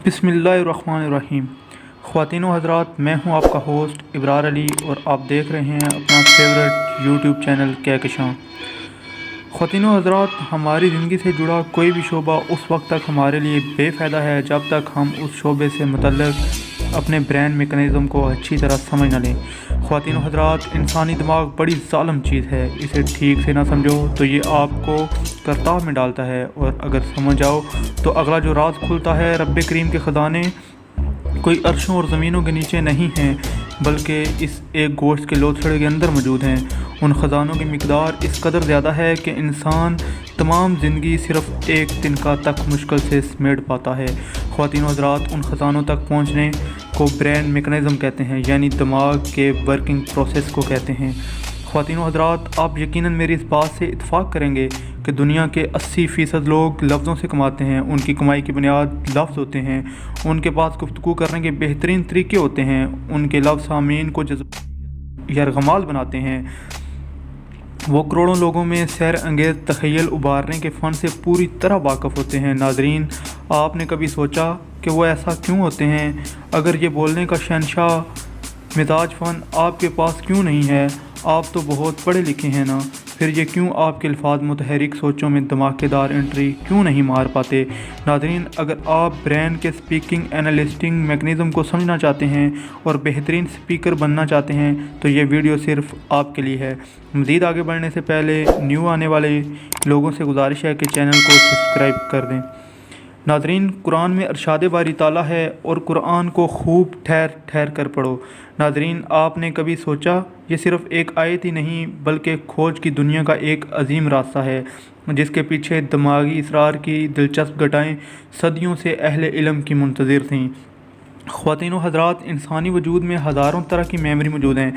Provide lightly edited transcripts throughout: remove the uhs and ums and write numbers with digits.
بسم اللہ الرحمن الرحیم۔ خواتین و حضرات، میں ہوں آپ کا ہوسٹ ابرار علی اور آپ دیکھ رہے ہیں اپنا فیوریٹ یوٹیوب چینل کہکشاں۔ خواتین و حضرات، ہماری زندگی سے جڑا کوئی بھی شعبہ اس وقت تک ہمارے لیے بے فائدہ ہے جب تک ہم اس شعبے سے متعلق اپنے برین میکانزم کو اچھی طرح سمجھ نہ لیں۔ خواتین و حضرات، انسانی دماغ بڑی ظالم چیز ہے، اسے ٹھیک سے نہ سمجھو تو یہ آپ کو کرتاو میں ڈالتا ہے، اور اگر سمجھ جاؤ تو اگلا جو راز کھلتا ہے رب کریم کے خزانے کوئی عرشوں اور زمینوں کے نیچے نہیں ہیں بلکہ اس ایک گوشت کے لوتھڑے کے اندر موجود ہیں۔ ان خزانوں کی مقدار اس قدر زیادہ ہے کہ انسان تمام زندگی صرف ایک تنکا تک مشکل سے سمیٹ پاتا ہے۔ خواتین و حضرات، ان خزانوں تک پہنچنے کو برین میکانزم کہتے ہیں، یعنی دماغ کے ورکنگ پروسیس کو کہتے ہیں۔ خواتین و حضرات، آپ یقیناً میری اس بات سے اتفاق کریں گے کہ دنیا کے 80% لوگ لفظوں سے کماتے ہیں، ان کی کمائی کی بنیاد لفظ ہوتے ہیں، ان کے پاس گفتگو کرنے کے بہترین طریقے ہوتے ہیں، ان کے لفظ سامعین کو یرغمال بناتے ہیں۔ وہ کروڑوں لوگوں میں سیر انگیز تخیل ابھارنے کے فن سے پوری طرح واقف ہوتے ہیں۔ ناظرین، آپ نے کبھی سوچا کہ وہ ایسا کیوں ہوتے ہیں؟ اگر یہ بولنے کا شہنشاہ مزاج فن آپ کے پاس کیوں نہیں ہے؟ آپ تو بہت پڑھے لکھے ہیں نا، پھر یہ کیوں آپ کے الفاظ متحرک سوچوں میں دھماکے دار انٹری کیوں نہیں مار پاتے؟ ناظرین، اگر آپ برین کے سپیکنگ اینالسٹنگ میکانزم کو سمجھنا چاہتے ہیں اور بہترین سپیکر بننا چاہتے ہیں تو یہ ویڈیو صرف آپ کے لیے ہے۔ مزید آگے بڑھنے سے پہلے نیو آنے والے لوگوں سے گزارش ہے کہ چینل کو سبسکرائب کر دیں۔ ناظرین، قرآن میں ارشاد باری تعالیٰ ہے اور قرآن کو خوب ٹھہر ٹھہر کر پڑھو۔ ناظرین، آپ نے کبھی سوچا یہ صرف ایک آیت ہی نہیں بلکہ کھوج کی دنیا کا ایک عظیم راستہ ہے جس کے پیچھے دماغی اسرار کی دلچسپ گھٹائیں صدیوں سے اہل علم کی منتظر تھیں۔ خواتین و حضرات، انسانی وجود میں ہزاروں طرح کی میموری موجود ہیں،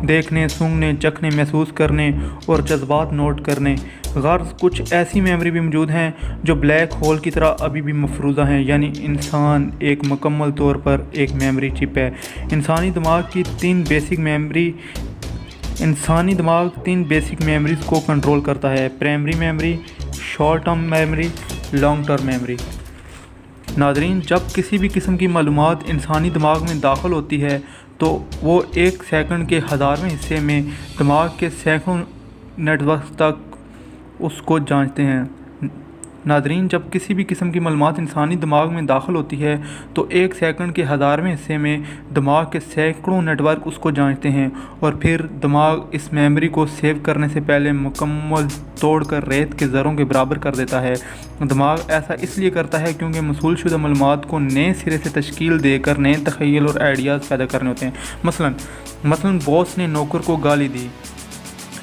دیکھنے، سونگھنے، چکھنے، محسوس کرنے اور جذبات نوٹ کرنے۔ غرض کچھ ایسی میموری بھی موجود ہیں جو بلیک ہول کی طرح ابھی بھی مفروضہ ہیں، یعنی انسان ایک مکمل طور پر ایک میموری چپ ہے۔ انسانی دماغ تین بیسک میموریز کو کنٹرول کرتا ہے: primary memory, short term memory, long term memory. ناظرین، جب کسی بھی قسم کی معلومات انسانی دماغ میں داخل ہوتی ہے تو وہ ایک سیکنڈ کے 1000ویں حصے میں دماغ کے سینکڑوں نیٹ ورکس تک اس کو جانچتے ہیں۔ ناظرین، جب کسی بھی قسم کی معلومات انسانی دماغ میں داخل ہوتی ہے تو ایک سیکنڈ کے 1000ویں حصے میں دماغ کے سینکڑوں نیٹ ورک اس کو جانچتے ہیں، اور پھر دماغ اس میموری کو سیو کرنے سے پہلے مکمل توڑ کر ریت کے ذروں کے برابر کر دیتا ہے۔ دماغ ایسا اس لیے کرتا ہے کیونکہ موصول شدہ معلومات کو نئے سرے سے تشکیل دے کر نئے تخیل اور آئیڈیاز پیدا کرنے ہوتے ہیں۔ مثلاً باس نے نوکر کو گالی دی،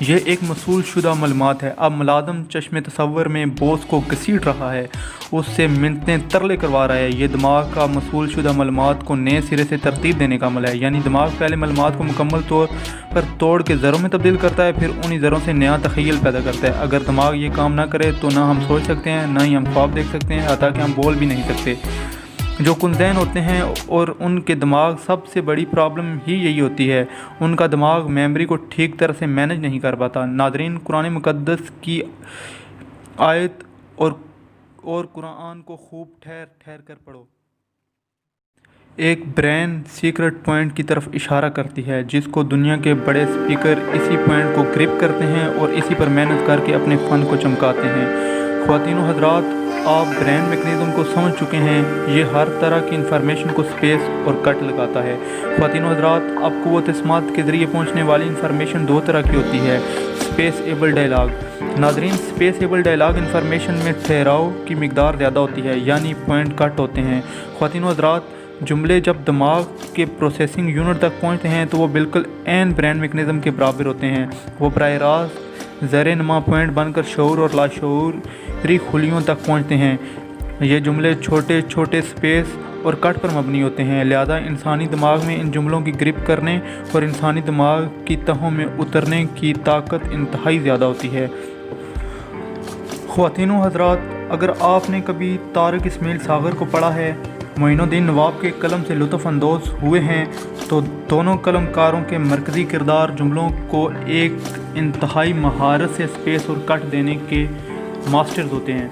یہ ایک موصول شدہ معلومات ہے۔ اب ملازم چشم تصور میں باس کو گھسیٹ رہا ہے، اس سے منتیں ترلے کروا رہا ہے۔ یہ دماغ کا موصول شدہ معلومات کو نئے سرے سے ترتیب دینے کا عمل ہے، یعنی دماغ پہلے معلومات کو مکمل طور پر توڑ کے ذروں میں تبدیل کرتا ہے، پھر انہی ذروں سے نیا تخیل پیدا کرتا ہے۔ اگر دماغ یہ کام نہ کرے تو نہ ہم سوچ سکتے ہیں، نہ ہی ہم خواب دیکھ سکتے ہیں، حتیٰ کہ ہم بول بھی نہیں سکتے۔ جو کنذہن ہوتے ہیں اور ان کے دماغ سب سے بڑی پرابلم ہی یہی ہوتی ہے، ان کا دماغ میموری کو ٹھیک طرح سے مینج نہیں کر پاتا۔ ناظرین، قرآن مقدس کی آیت اور قرآن کو خوب ٹھہر ٹھہر کر پڑھو ایک برین سیکرٹ پوائنٹ کی طرف اشارہ کرتی ہے جس کو دنیا کے بڑے سپیکر اسی پوائنٹ کو گرپ کرتے ہیں اور اسی پر محنت کر کے اپنے فن کو چمکاتے ہیں۔ خواتین و حضرات، آپ برین میکانزم کو سمجھ چکے ہیں، یہ ہر طرح کی انفارمیشن کو سپیس اور کٹ لگاتا ہے۔ خواتین و حضرات، اب قوت سماعت کے ذریعے پہنچنے والی انفارمیشن دو طرح کی ہوتی ہے: سپیس ایبل ڈائلاگ۔ ناظرین، سپیس ایبل ڈائلاگ انفارمیشن میں ٹھہراؤ کی مقدار زیادہ ہوتی ہے، یعنی پوائنٹ کٹ ہوتے ہیں۔ خواتین و حضرات، جملے جب دماغ کے پروسیسنگ یونٹ تک پہنچتے ہیں تو وہ بالکل عین برین میکانزم کے برابر ہوتے ہیں۔ وہ براہ راست زیر نما پوائنٹ بن کر شعور اور لاشعوری خلیوں تک پہنچتے ہیں۔ یہ جملے چھوٹے چھوٹے سپیس اور کٹ پر مبنی ہوتے ہیں، لہذا انسانی دماغ میں ان جملوں کی گرپ کرنے اور انسانی دماغ کی تہوں میں اترنے کی طاقت انتہائی زیادہ ہوتی ہے۔ خواتین و حضرات، اگر آپ نے کبھی طارق اسماعیل صاغر کو پڑھا ہے، معین الدین نواب کے قلم سے لطف اندوز ہوئے ہیں، تو دونوں قلم کاروں کے مرکزی کردار جملوں کو ایک انتہائی مہارت سے سپیس اور کٹ دینے کے ماسٹرز ہوتے ہیں۔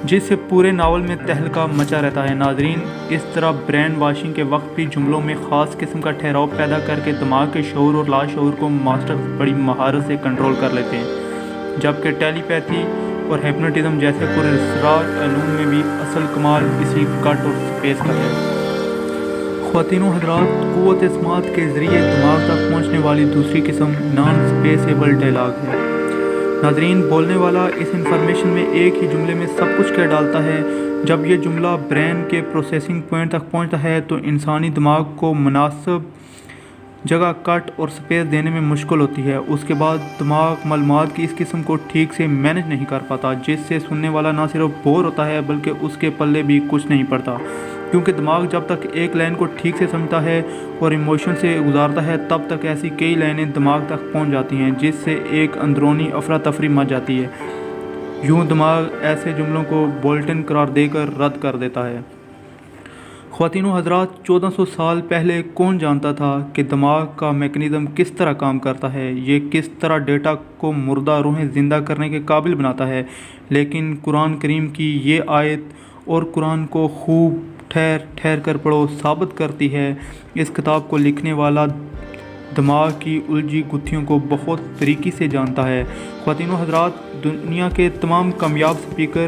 جس سے پورے ناول میں تہلکہ مچا رہتا ہے۔ ناظرین، اس طرح برین واشنگ کے وقت بھی جملوں میں خاص قسم کا ٹھہراؤ پیدا کر کے دماغ کے شعور اور لاشعور کو ماسٹر بڑی مہارت سے کنٹرول کر لیتے ہیں، جبکہ ٹیلی پیتھی اور ہپنوٹزم جیسے پراسرار علوم میں بھی اصل کمال اسی کٹ اور سپیس کا ہے۔ خواتین و حضرات، قوت سماعت کے ذریعے دماغ تک پہنچنے والی دوسری قسم نان سپیسیبل ڈائلاگ ہے۔ ناظرین، بولنے والا اس انفارمیشن میں ایک ہی جملے میں سب کچھ کہہ ڈالتا ہے۔ جب یہ جملہ برین کے پروسیسنگ پوائنٹ تک پہنچتا ہے تو انسانی دماغ کو مناسب جگہ کٹ اور سپیس دینے میں مشکل ہوتی ہے۔ اس کے بعد دماغ معلومات کی اس قسم کو ٹھیک سے مینج نہیں کر پاتا، جس سے سننے والا نہ صرف بور ہوتا ہے بلکہ اس کے پلے بھی کچھ نہیں پڑتا، کیونکہ دماغ جب تک ایک لائن کو ٹھیک سے سمجھتا ہے اور ایموشن سے گزارتا ہے تب تک ایسی کئی لائنیں دماغ تک پہنچ جاتی ہیں جس سے ایک اندرونی افراتفری مچ جاتی ہے۔ یوں دماغ ایسے جملوں کو بولٹن قرار دے کر رد کر دیتا ہے۔ خواتین و حضرات، 1400 سال پہلے کون جانتا تھا کہ دماغ کا میکانزم کس طرح کام کرتا ہے، یہ کس طرح ڈیٹا کو مردہ روحیں زندہ کرنے کے قابل بناتا ہے؟ لیکن قرآن کریم کی یہ آیت اور قرآن کو خوب ٹھہر کر پڑھو ثابت کرتی ہے اس کتاب کو لکھنے والا دماغ کی الجھی گتھیوں کو بہت باریکی سے جانتا ہے۔ خواتین و حضرات، دنیا کے تمام کامیاب سپیکر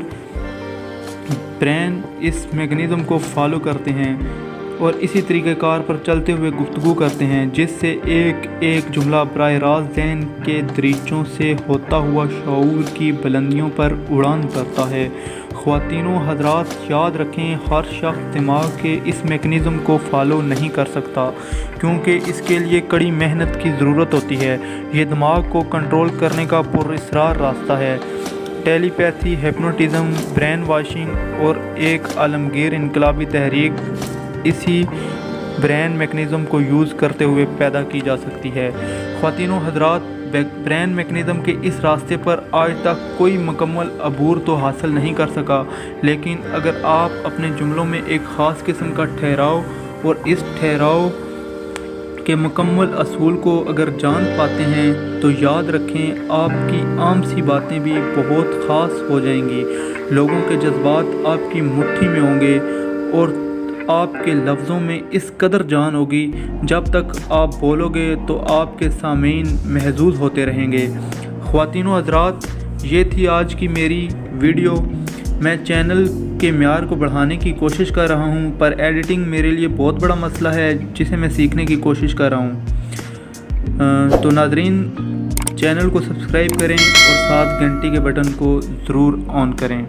برین اس میکانزم کو فالو کرتے ہیں اور اسی طریقہ کار پر چلتے ہوئے گفتگو کرتے ہیں، جس سے ایک ایک جملہ براہ راست ذہن کے دریچوں سے ہوتا ہوا شعور کی بلندیوں پر اڑان بھرتا ہے۔ خواتین و حضرات، یاد رکھیں، ہر شخص دماغ کے اس میکانزم کو فالو نہیں کر سکتا، کیونکہ اس کے لیے کڑی محنت کی ضرورت ہوتی ہے۔ یہ دماغ کو کنٹرول کرنے کا پراسرار راستہ ہے۔ ٹیلی پیتھی، ہپنوٹزم، برین واشنگ اور ایک عالمگیر انقلابی تحریک اسی برین میکانزم کو یوز کرتے ہوئے پیدا کی جا سکتی ہے۔ خواتین و حضرات، برین میکانزم کے اس راستے پر آج تک کوئی مکمل عبور تو حاصل نہیں کر سکا، لیکن اگر آپ اپنے جملوں میں ایک خاص قسم کا ٹھہراؤ اور اس ٹھہراؤ کے مکمل اصول کو اگر جان پاتے ہیں تو یاد رکھیں آپ کی عام سی باتیں بھی بہت خاص ہو جائیں گی۔ لوگوں کے جذبات آپ کی مٹھی میں ہوں گے اور آپ کے لفظوں میں اس قدر جان ہوگی، جب تک آپ بولو گے تو آپ کے سامعین محظوظ ہوتے رہیں گے۔ خواتین و حضرات، یہ تھی آج کی میری ویڈیو۔ میں چینل کے معیار کو بڑھانے کی کوشش کر رہا ہوں، پر ایڈیٹنگ میرے لیے بہت بڑا مسئلہ ہے جسے میں سیکھنے کی کوشش کر رہا ہوں۔ تو ناظرین، چینل کو سبسکرائب کریں اور ساتھ گھنٹی کے بٹن کو ضرور آن کریں۔